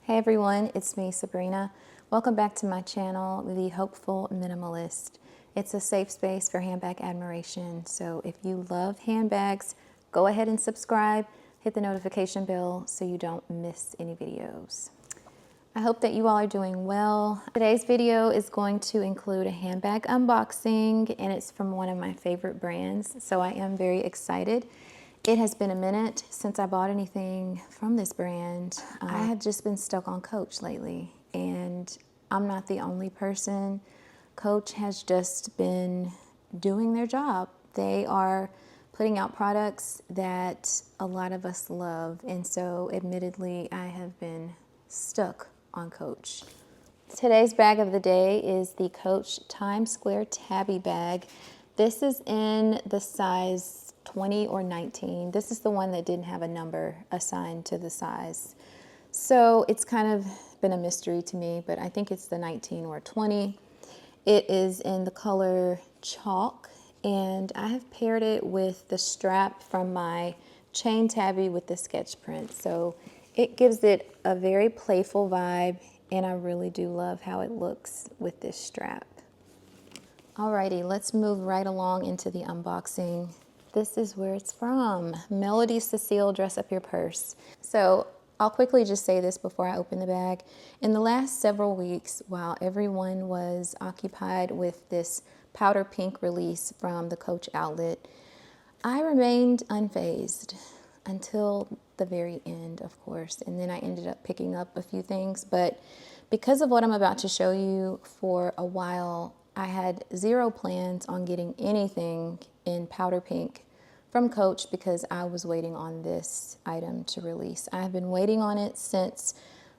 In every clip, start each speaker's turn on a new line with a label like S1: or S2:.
S1: Hey everyone, it's me, Sabrina. Welcome back to my channel, The Hopeful Minimalist. It's a safe space for handbag admiration, so if you love handbags, go ahead and subscribe, hit the notification bell so you don't miss any videos. I hope that you all are doing well. Today's video is going to include a handbag unboxing, and it's from one of my favorite brands, so I am very excited. It has been a minute since I bought anything from this brand. I have just been stuck on Coach lately, and I'm not the only person. Coach has just been doing their job. They are putting out products that a lot of us love, and so admittedly, I have been stuck on Coach. Today's bag of the day is the Coach Times Square Tabby bag. This is in the size 20 or 19. This is the one that didn't have a number assigned to the size. So it's kind of been a mystery to me, but I think it's the 19 or 20. It is in the color chalk, and I have paired it with the strap from my chain tabby with the sketch print. So it gives it a very playful vibe, and I really do love how it looks with this strap. Alrighty, let's move right along into the unboxing. This is where it's from. Melody Cecile, Dress Up Your Purse. So I'll quickly just say this before I open the bag. In the last several weeks, while everyone was occupied with this powder pink release from the Coach outlet, I remained unfazed until the very end, of course. And then I ended up picking up a few things. But because of what I'm about to show you, for a while, I had zero plans on getting anything in powder pink from Coach because I was waiting on this item to release. I've been waiting on it since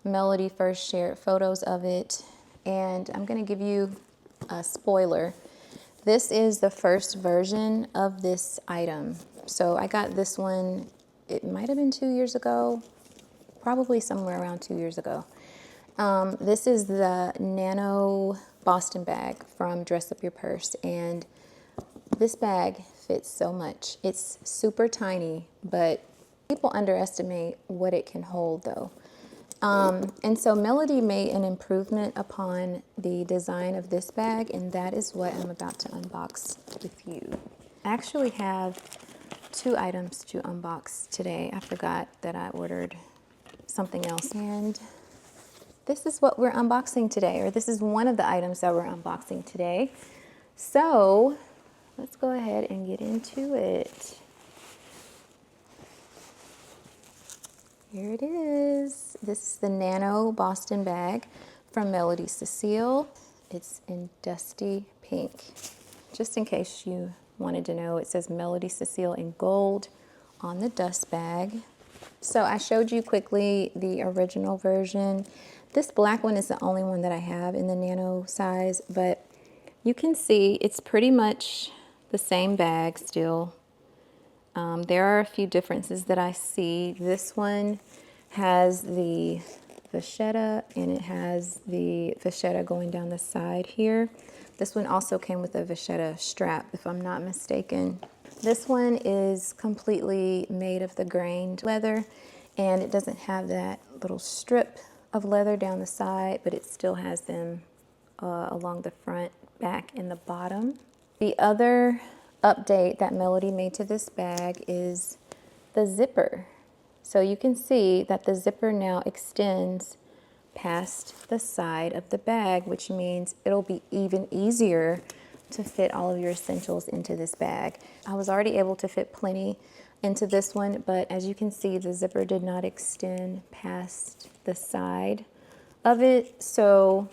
S1: Melody first shared photos of it, and I'm gonna give you a spoiler. This is the first version of this item. So I got this one, it might have been 2 years ago, probably somewhere around 2 years ago. This is the Nano Boston Bag from Dress Up Your Purse, and this bag fits so much. It's super tiny, but people underestimate what it can hold though. And so Melody made an improvement upon the design of this bag, and that is what I'm about to unbox with you. I actually have 2 items to unbox today. I forgot that I ordered something else, and this is what we're unboxing today, or this is one of the items that we're unboxing today. So let's go ahead and get into it. Here it is. This is the Nano Boston Bag from Melody Cecile. It's in dusty pink. Just in case you wanted to know, it says Melody Cecile in gold on the dust bag. So I showed you quickly the original version. This black one is the only one that I have in the nano size, but you can see it's pretty much the same bag still. There are a few differences that I see. This one has the vachetta, and it has the vachetta going down the side here. This one also came with a vachetta strap, if I'm not mistaken. This one is completely made of the grained leather, and it doesn't have that little strip of leather down the side, but it still has them along the front, back, and the bottom. The other update that Melody made to this bag is the zipper. So you can see that the zipper now extends past the side of the bag, which means it'll be even easier to fit all of your essentials into this bag. I was already able to fit plenty into this one, but as you can see, the zipper did not extend past the side of it. So,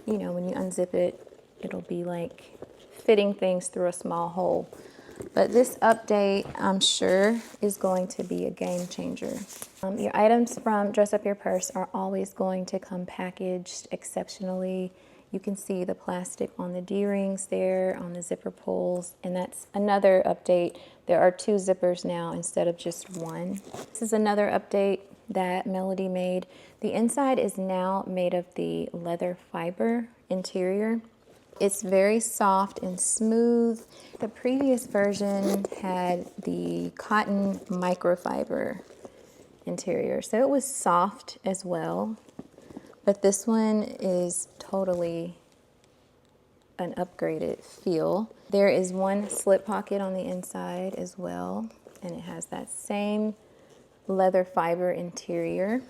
S1: you know, when you unzip it, it'll be like fitting things through a small hole. But this update, I'm sure, is going to be a game changer. Your items from Dress Up Your Purse are always going to come packaged exceptionally. You can see the plastic on the D-rings there, on the zipper pulls, and that's another update. There are 2 zippers now instead of just 1. This is another update that Melody made. The inside is now made of the leather fiber interior. It's very soft and smooth. The previous version had the cotton microfiber interior. So it was soft as well, but this one is totally an upgraded feel. There is one slip pocket on the inside as well, and it has that same leather fiber interior,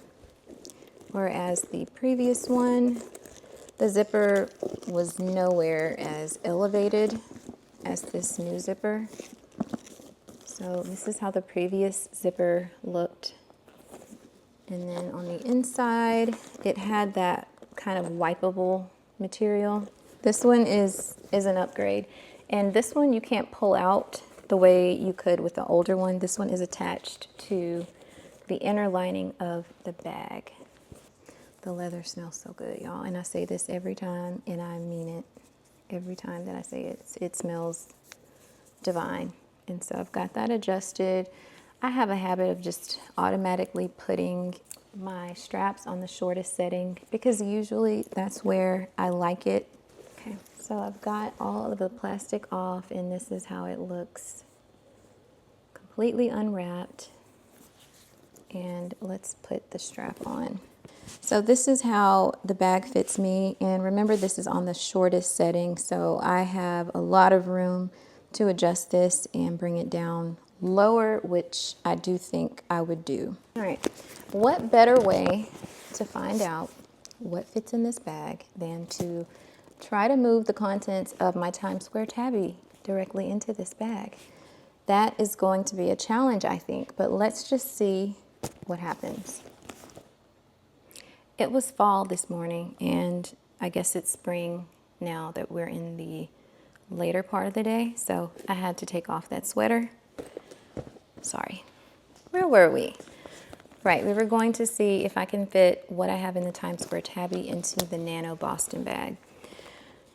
S1: whereas the previous one, the zipper was nowhere as elevated as this new zipper. So this is how the previous zipper looked. And then on the inside, it had that kind of wipeable material. This one is an upgrade. And this one you can't pull out the way you could with the older one. This one is attached to the inner lining of the bag. The leather smells so good, y'all. And I say this every time, and I mean it every time that I say it. It smells divine. And so I've got that adjusted. I have a habit of just automatically putting my straps on the shortest setting because usually that's where I like it. Okay, so I've got all of the plastic off, and this is how it looks completely unwrapped. And let's put the strap on. So this is how the bag fits me, and remember this is on the shortest setting, so I have a lot of room to adjust this and bring it down lower, which I do think I would do. All right, what better way to find out what fits in this bag than to try to move the contents of my Times Square Tabby directly into this bag? That is going to be a challenge, I think, but let's just see what happens. It was fall this morning, and I guess it's spring now that we're in the later part of the day, so I had to take off that sweater. Sorry, where were we? Right, we were going to see if I can fit what I have in the Times Square Tabby into the Nano Boston bag.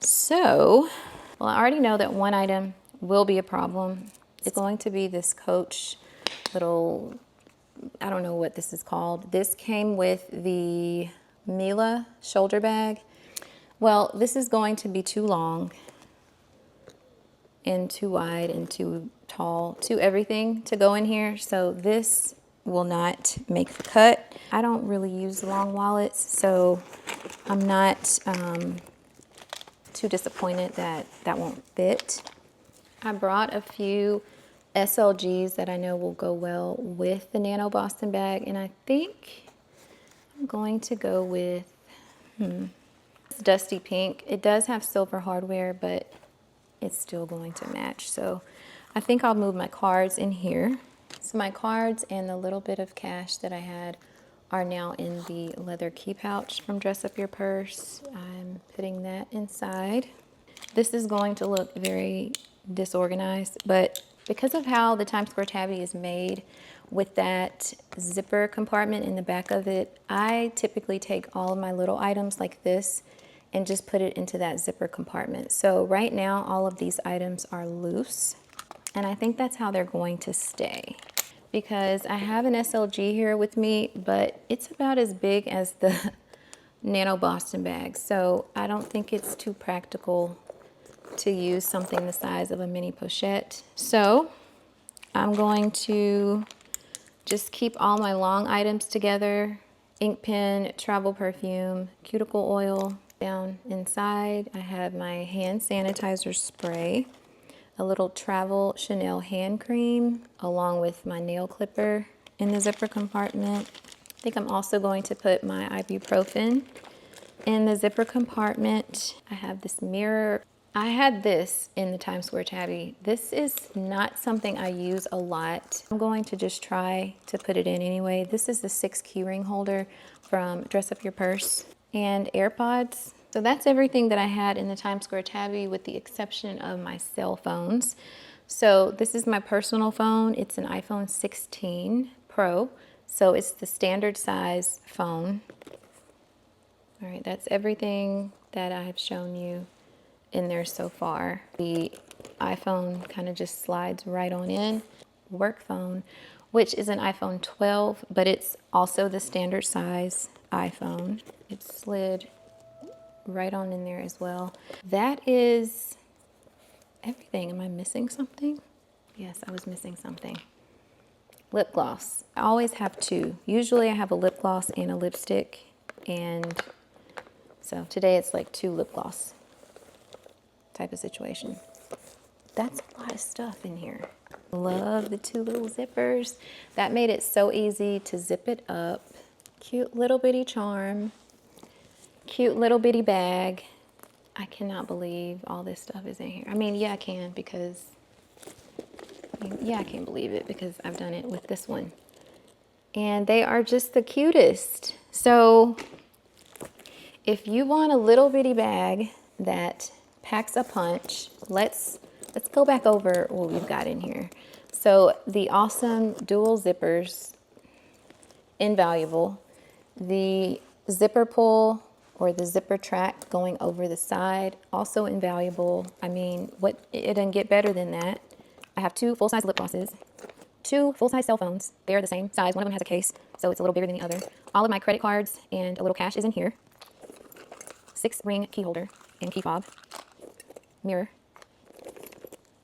S1: So, well, I already know that one item will be a problem. It's going to be this Coach little, I don't know what this is called. This came with the Mila shoulder bag. Well, this is going to be too long and too wide and too tall, too everything to go in here. So this will not make the cut. I don't really use long wallets, so I'm not too disappointed that that won't fit. I brought a few SLGs that I know will go well with the Nano Boston bag, and I think I'm going to go with it's dusty pink. It does have silver hardware, but it's still going to match. So I think I'll move my cards in here. So my cards and the little bit of cash that I had are now in the leather key pouch from Dress Up Your Purse. I'm putting that inside. This is going to look very disorganized, but because of how the Times Square Tabby is made with that zipper compartment in the back of it, I typically take all of my little items like this and just put it into that zipper compartment. So right now, all of these items are loose, and I think that's how they're going to stay. Because I have an SLG here with me, but it's about as big as the Nano Boston bag. So I don't think it's too practical to use something the size of a mini pochette. So I'm going to just keep all my long items together. Ink pen, travel perfume, cuticle oil. Down inside, I have my hand sanitizer spray, a little travel Chanel hand cream, along with my nail clipper in the zipper compartment. I think I'm also going to put my ibuprofen in the zipper compartment. I have this mirror. I had this in the Times Square Tabby. This is not something I use a lot. I'm going to just try to put it in anyway. This is the 6 keyring holder from Dress Up Your Purse. And AirPods. So that's everything that I had in the Times Square Tabby with the exception of my cell phones. So this is my personal phone. It's an iPhone 16 Pro. So it's the standard size phone. All right, that's everything that I've shown you in there so far. The iPhone kind of just slides right on in. Work phone, which is an iPhone 12, but it's also the standard size iPhone. It slid right on in there as well. That is everything. Am I missing something? Yes, I was missing something. lip gloss. I always have two. Usually I have a lip gloss and a lipstick, and so today it's like two lip gloss type of situation. That's a lot of stuff in here. Love the two little zippers. That made it so easy to zip it up. Cute little bitty charm. Cute little bitty bag. I cannot believe all this stuff is in here. I mean, yeah, I can because, I can't believe it because I've done it with this one. And they are just the cutest. So if you want a little bitty bag that packs a punch, let's go back over what we've got in here. So the awesome dual zippers, invaluable. The zipper pull or the zipper track going over the side, also invaluable. I mean, it doesn't get better than that. I have two full-size lip glosses, two full-size cell phones. They are the same size. One of them has a case, so it's a little bigger than the other. All of my credit cards and a little cash is in here. 6-ring key holder and key fob, mirror,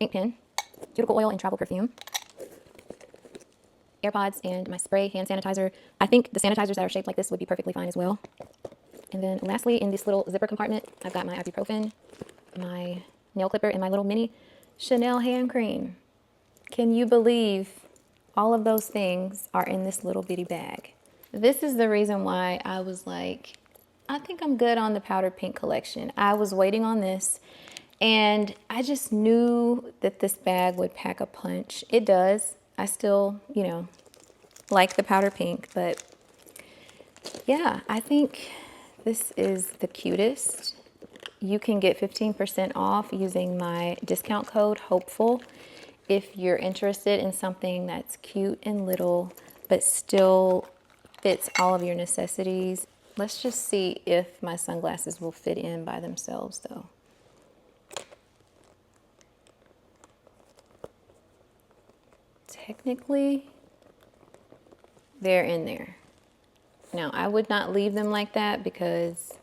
S1: ink pen, cuticle oil and travel perfume, AirPods, and my spray hand sanitizer. I think the sanitizers that are shaped like this would be perfectly fine as well. And then lastly, in this little zipper compartment, I've got my ibuprofen, my nail clipper, and my little mini Chanel hand cream. Can you believe all of those things are in this little bitty bag? This is the reason why I was like, I think I'm good on the powder pink collection. I was waiting on this, and I just knew that this bag would pack a punch. It does. I still, like the powder pink, but yeah, I think this is the cutest. You can get 15% off using my discount code HOPEFUL if you're interested in something that's cute and little, but still fits all of your necessities. Let's just see if my sunglasses will fit in by themselves though. Technically, they're in there. Now, I would not leave them like that because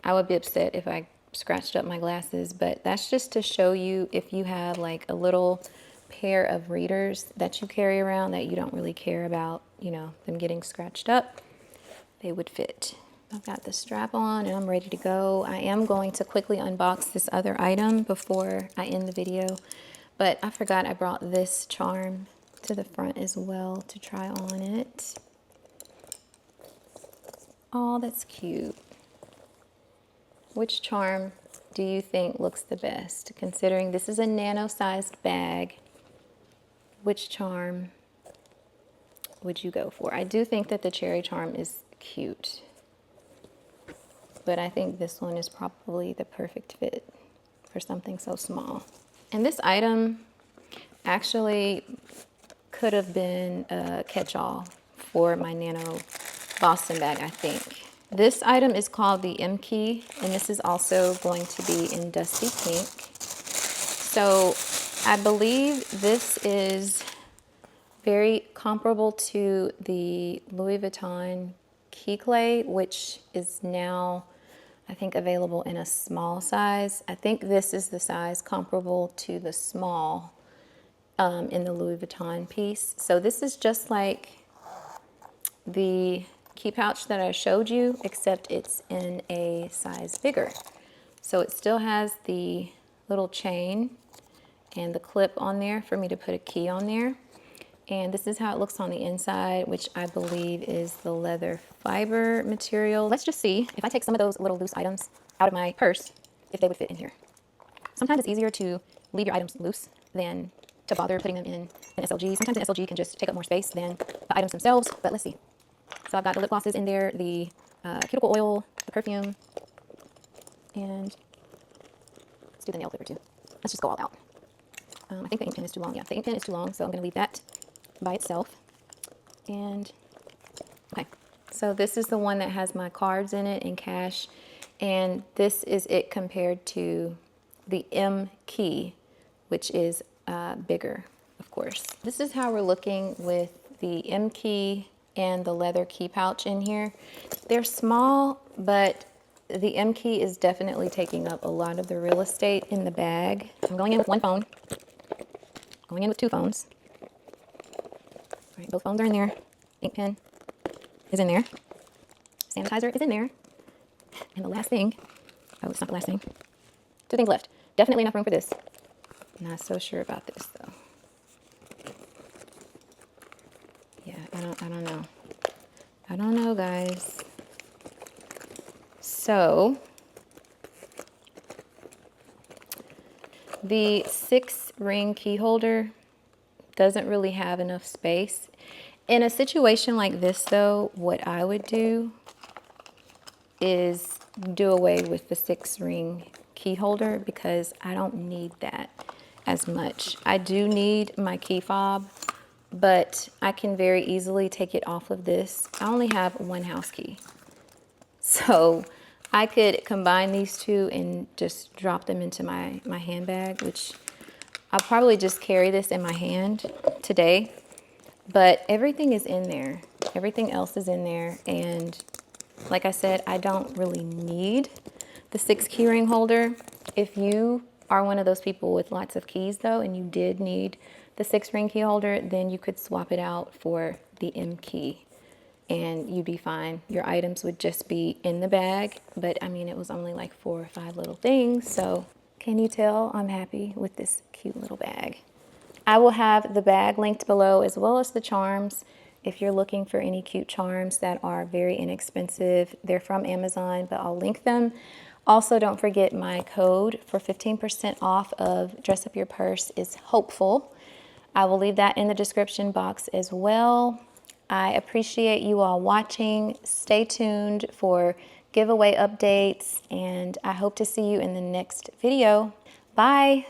S1: I would be upset if I scratched up my glasses, but that's just to show you if you have like a little pair of readers that you carry around that you don't really care about, them getting scratched up, they would fit. I've got the strap on and I'm ready to go. I am going to quickly unbox this other item before I end the video, but I forgot I brought this charm to the front as well to try on it. Oh, that's cute. Which charm do you think looks the best? Considering this is a nano-sized bag, which charm would you go for? I do think that the cherry charm is cute, but I think this one is probably the perfect fit for something so small. And this item actually could have been a catch-all for my Nano Boston bag, I think. This item is called the M Key, and this is also going to be in dusty pink. So I believe this is very comparable to the Louis Vuitton Key Clay, which is now, I think, available in a small size. I think this is the size comparable to the small in the Louis Vuitton piece. So this is just like the key pouch that I showed you, except it's in a size bigger. So it still has the little chain and the clip on there for me to put a key on there. And this is how it looks on the inside, which I believe is the leather fiber material. Let's just see if I take some of those little loose items out of my purse, if they would fit in here. Sometimes it's easier to leave your items loose than to bother putting them in an SLG. Sometimes an SLG can just take up more space than the items themselves, but let's see. So I've got the lip glosses in there, the cuticle oil, the perfume, and let's do the nail clipper too. Let's just go all out. I think the ink pen is too long. Yeah, the ink pen is too long, so I'm going to leave that by itself. And, okay, so this is the one that has my cards in it and cash, and this is it compared to the M Key, which is bigger, of course. This is how we're looking with the M Key and the leather key pouch in here. They're small, but the M Key is definitely taking up a lot of the real estate in the bag. I'm going in with one phone, going in with two phones. right, both phones are in there. Ink pen is in there. Sanitizer is in there. And the last thing, oh, it's not the last thing. 2 things left. Definitely enough room for this. Not so sure about this though. Yeah, I don't know. I don't know, guys. So the 6-ring key holder doesn't really have enough space. In a situation like this though, what I would do is do away with the 6-ring key holder because I don't need that as much. I do need my key fob, but I can very easily take it off of this. I only have 1 house key. So I could combine these 2 and just drop them into my handbag, which I'll probably just carry this in my hand today. But everything is in there. Everything else is in there. And like I said, I don't really need the 6 key ring holder. If you are one of those people with lots of keys though, and you did need the 6-ring key holder, then you could swap it out for the M key and you'd be fine. Your items would just be in the bag, but I mean, it was only like 4 or 5 little things. So can you tell I'm happy with this cute little bag? I will have the bag linked below as well as the charms. If you're looking for any cute charms that are very inexpensive, they're from Amazon, but I'll link them. Also, don't forget my code for 15% off of Dress Up Your Purse is Hopeful. I will leave that in the description box as well. I appreciate you all watching. Stay tuned for giveaway updates, and I hope to see you in the next video. Bye.